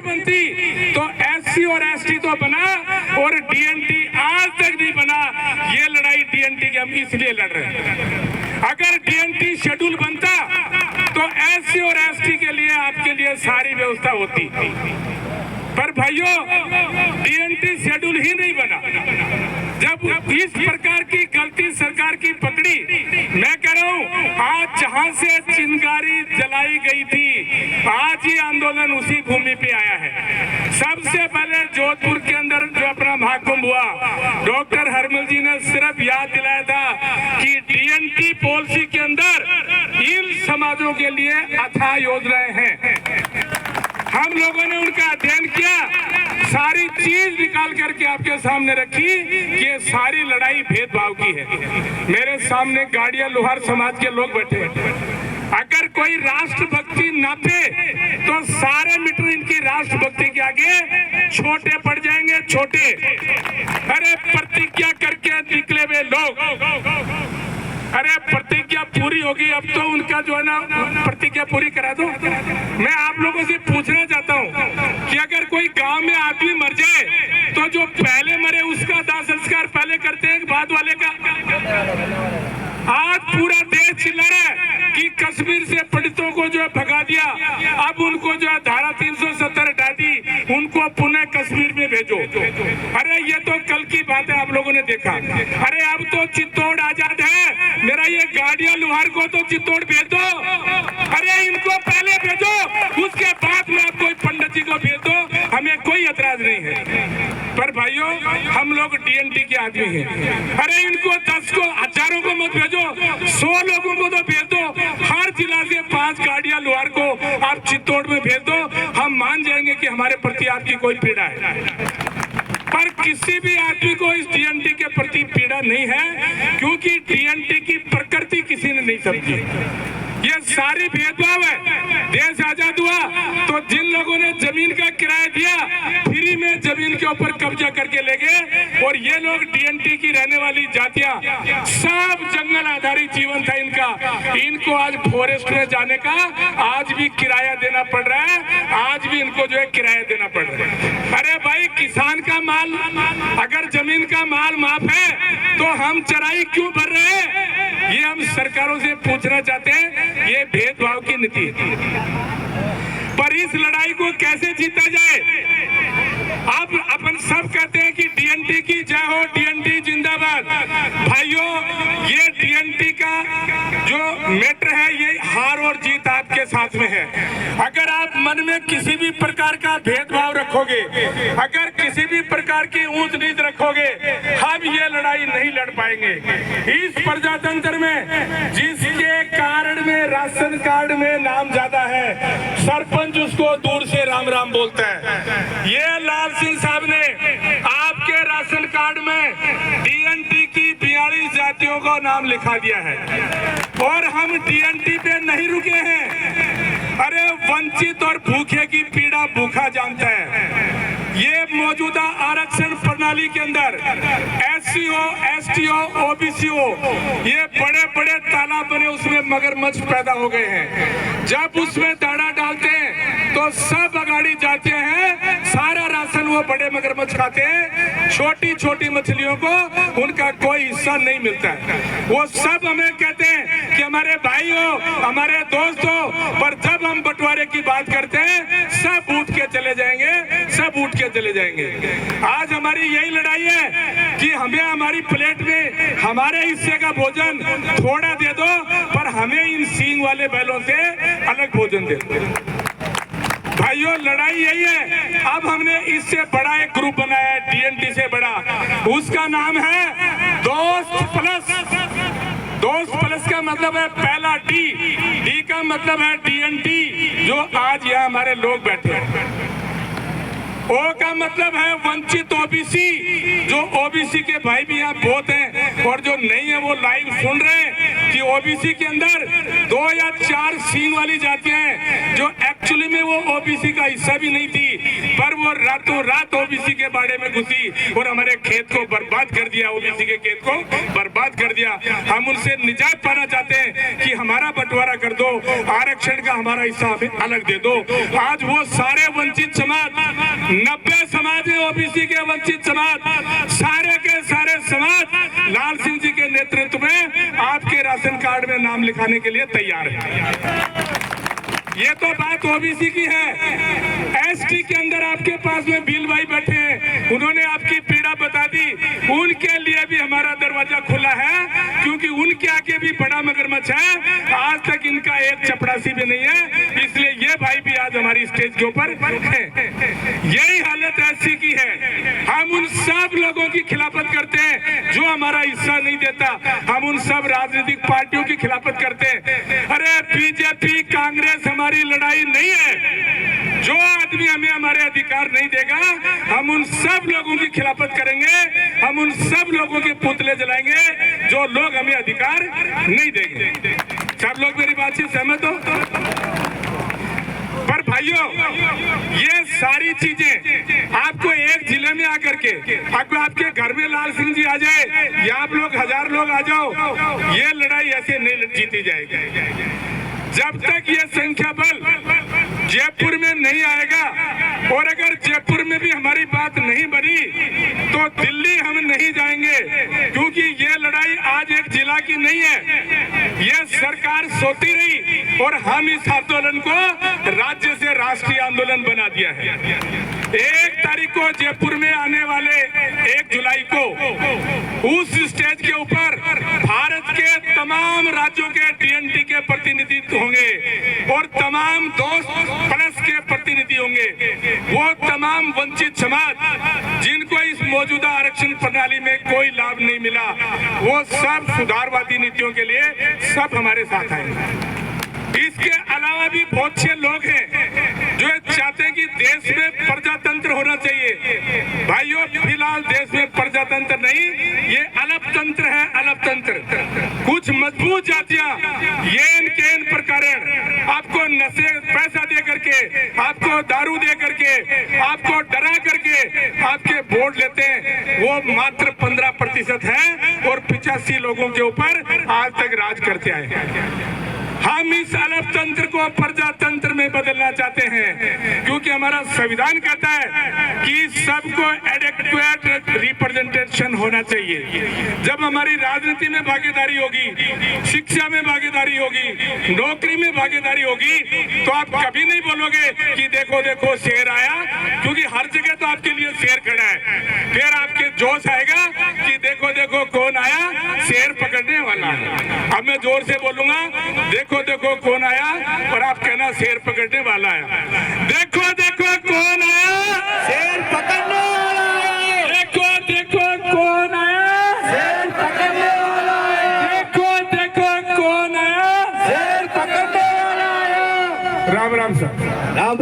बनती तो एससी और एसटी तो बना और डीएनटी आज तक नहीं बना। ये लड़ाई डीएनटी की हम इसलिए लड़ रहे हैं। अगर डीएनटी शेड्यूल बनता तो एससी और एसटी के लिए आपके लिए सारी व्यवस्था होती, पर भाइयों डीएनटी शेड्यूल ही नहीं बना। जब इस प्रकार की गलती सरकार की पकड़ी, मैं कह रहा हूं आज जहां से चिंगारी जलाई गई थी आज ही आंदोलन उसी भूमि पे आया है। सबसे पहले जोधपुर के अंदर जो अपना महाकुंभ हुआ, डॉक्टर हरमल जी ने सिर्फ याद दिलाया था कि डीएनटी पॉलिसी के अंदर इन समाजों के लिए अथाह योजनाएं हैं। हम लोगों ने उनका अध्ययन किया, सारी चीज निकाल करके आपके सामने रखी कि ये सारी लड़ाई भेदभाव की है। मेरे सामने गाड़िया लोहार समाज के लोग बैठे हैं। अगर कोई राष्ट्रभक्ति नापे तो सारे मीटर इनकी राष्ट्रभक्ति के आगे छोटे पड़ जाएंगे, छोटे। अरे प्रतिज्ञा करके निकले हुए लोग, अरे प्रतिज्ञा पूरी होगी, अब तो उनका जो है ना प्रतिज्ञा पूरी करा दो। मैं आप लोगों से पूछना चाहता हूँ कि अगर कोई गांव में आदमी मर जाए तो जो पहले मरे उसका दाह संस्कार पहले करते हैं बाद वाले का? आज पूरा देश चिल्ला रहा है कि कश्मीर से पीड़ितों को जो है भगा दिया, अब उनको जो है धारा 370 हटा दी, उनको पुनः कश्मीर में भेजो। अरे ये तो कल की बात है, आप लोगों ने देखा। अरे अब तो चित्तौड़ आजाद है, मेरा ये गाड़िया लोहार को तो चित्तौड़ भेज दो। अरे इनको पहले भेजो, उसके बाद में आप कोई पंडित जी को भेज दो, हमें कोई एतराज नहीं है। पर भाइयों हम लोग डीएनटी के आदमी हैं। अरे इनको 10 को हजारों को मत भेजो, 100 लोगों को तो भेज दो। हर जिला से 5 गाड़ियां लोहार को आप चित्तौड़ में भेज दो, हम मान जाएंगे कि हमारे प्रति आपकी कोई पीड़ा है। पर किसी भी आदमी को इस डीएनटी के प्रति पीड़ा नहीं है, क्योंकि डीएनटी की प्रकृति किसी ने नहीं समझी। ये सारी भेदभाव है। देश आजाद हुआ तो जिन लोगों ने जमीन का किराया दिया, फ्री में जमीन के ऊपर कब्जा करके ले गए, और ये लोग डीएनटी की रहने वाली जातियां सब जंगल आधारित जीवन था इनका। इनको आज फॉरेस्ट में जाने का आज भी किराया देना पड़ रहा है, आज भी इनको जो है किराया देना पड़ रहा है। अरे भाई किसान का माल, अगर जमीन का माल माफ है तो हम चराई क्यों भर रहे हैं? ये हम सरकारों से पूछना चाहते हैं। ये भेदभाव की नीति है। पर इस लड़ाई को कैसे जीता जाए? अब अपन सब कहते हैं कि डीएनटी की जय हो, डीएनटी जिंदाबाद। भाइयों ये डीएनटी का जो मैटर है, ये हार और जीत आपके साथ में है। अगर आप मन में किसी भी प्रकार का भेदभाव रखोगे, अगर किसी भी प्रकार की ऊंच नीच रखोगे, हम ये लड़ाई नहीं लड़ पाएंगे। इस प्रजातंत्र में जिसके कारण में राशन कार्ड में नाम ज्यादा है, सरपंच उसको दूर से राम राम बोलता है। ये लाल सिंह साहब ने आपके राशन कार्ड में डीएनटी की 42 जातियों का नाम लिखा दिया है, और हम डीएनटी पे नहीं रुके हैं। अरे वंचित और भूखे की पीड़ा भूखा जानता है। ये मौजूदा आरक्षण प्रणाली के अंदर एससी हो, एसटी हो, ओबीसी हो, ये बड़े बड़े तालाब बने, उसमें मगरमच्छ पैदा हो गए हैं। जब उसमें दाना डालते हैं तो सब अगाड़ी जाते हैं, सारा राशन वो बड़े मगरमच्छ खाते हैं, छोटी छोटी मछलियों को उनका कोई हिस्सा नहीं मिलता है। वो सब हमें कहते हैं कि हमारे भाई हो, हमारे दोस्त हो, पर जब हम बंटवारे की बात करते हैं सब उठ के चले जाएंगे, सब उठ के चले जाएंगे। आज हमारी यही लड़ाई है कि हमें हमारी प्लेट में हमारे हिस्से का भोजन थोड़ा दे दो, पर हमें इन सींग वाले बैलों से अलग भोजन दे दो। भाइयों लड़ाई यही है। अब हमने इससे बड़ा एक ग्रुप बनाया है, डीएनटी से बड़ा, उसका नाम है दोस्त प्लस। दोस्त प्लस का मतलब है पहला डी, डी का मतलब है डीएनटी, जो आज यहाँ हमारे लोग बैठे हैं। ओ का इसका मतलब है वंचित ओबीसी, जो ओबीसी के भाई भी यहाँ बहुत हैं और जो नहीं है वो लाइव सुन रहे हैं कि ओबीसी के अंदर 2 या 4 सींग वाली जातियां हैं जो एक्चुअली में वो ओबीसी का हिस्सा भी नहीं थी, पर वो रातों रात ओबीसी के बाड़े में घुसी और हमारे खेत को बर्बाद कर दिया, ओबीसी के खेत को बर्बाद कर दिया। हम उनसे निजात पाना चाहते हैं कि हमारा बंटवारा कर दो, आरक्षण का हमारा हिस्सा हमें अलग दे दो। आज वो सारे वंचित समाज, 90 समाज है ओबीसी के वंचित समाज, सारे के सारे समाज लाल सिंह जी के नेतृत्व में आपके राशन कार्ड में नाम लिखाने के लिए तैयार है। ये तो बात ओबीसी की है। एसटी के अंदर आपके पास में भील भाई बैठे हैं, उन्होंने आपकी पीड़ा बता दी, उनके लिए भी हमारा दरवाजा खुला है, क्योंकि उनके आगे भी बड़ा मगरमच्छ है, आज तक इनका एक चपरासी भी नहीं है, इसलिए ये भाई भी आज हमारी स्टेज के ऊपर है। यही हालत एससी की है। हम उन सब लोगों की खिलाफत करते हैं जो हमारा हिस्सा नहीं देता, हम उन सब राजनीतिक पार्टियों की खिलाफत करते हैं। अरे बीजेपी कांग्रेस हमारी लड़ाई नहीं है, जो आदमी हमें हमारे अधिकार नहीं देगा हम उन सब लोगों की खिलाफत करेंगे, हम उन सब लोगों के पुतले जलाएंगे जो लोग हमें अधिकार नहीं देंगे। सब लोग मेरी बात से सहमत हो? पर भाइयों, ये सारी चीजें आपको एक जिले में आकर के, अगर आपके घर में लाल सिंह जी आ जाए या आप लोग 1000 लोग आ जाओ, ये लड़ाई ऐसे नहीं जीती जाएगी। जब तक ये संख्या बल जयपुर में नहीं आएगा, और अगर जयपुर में भी हमारी बात नहीं बनी तो दिल्ली हम नहीं जाएंगे, क्योंकि ये लड़ाई आज एक जिला की नहीं है, ये सरकार सोती रही और हम इस आंदोलन को राज्य से राष्ट्रीय आंदोलन बना दिया है। 1 तारीख को जयपुर में आने वाले 1 जुलाई को उस स्टेज के ऊपर भारत के तमाम राज्यों के डीएनटी के प्रतिनिधि होंगे और तमाम 2+ के प्रतिनिधि होंगे। वो तमाम वंचित समाज जिनको इस मौजूदा आरक्षण प्रणाली में कोई लाभ नहीं मिला, वो सब सुधारवादी नीतियों के लिए सब हमारे साथ आए। इसके अलावा भी बहुत से लोग हैं जो चाहते हैं कि देश में प्रजातंत्र होना चाहिए। भाइयों, फिलहाल देश में प्रजातंत्र नहीं, ये अलपतंत्र है, अलपतंत्र। कुछ मजबूत जातियां ये इन प्रकार आपको नशे पैसा दे करके, आपको दारू दे करके, आपको डरा करके आपके वोट लेते हैं, वो मात्र 15% है और 85 लोगों के ऊपर आज तक राज करते आए हैं। हम इस अलपतंत्र को प्रजातंत्र में बदलना चाहते हैं, क्योंकि हमारा संविधान कहता है कि सबको एडेक्वेट रिप्रेजेंटेशन होना चाहिए। जब हमारी राजनीति में भागीदारी होगी, शिक्षा में भागीदारी होगी, नौकरी में भागीदारी होगी, तो आप कभी नहीं बोलोगे कि देखो देखो शेर आया, क्योंकि हर जगह तो आपके लिए शेर खड़ा है। फिर आपके जोश आएगा कि देखो देखो कौन आया, शेर पकड़ने वाला है। अब मैं जोर से बोलूंगा, देखो देखो कौन आया, और आप कहना शेर पकड़ने वाला है। देखो देखो कौन आया, शेर पकड़ने वाला है। देखो देखो कौन आया, शेर पकड़ने वाला है। देखो देखो कौन आया, शेर पकड़ने वाला है। राम राम सर। राम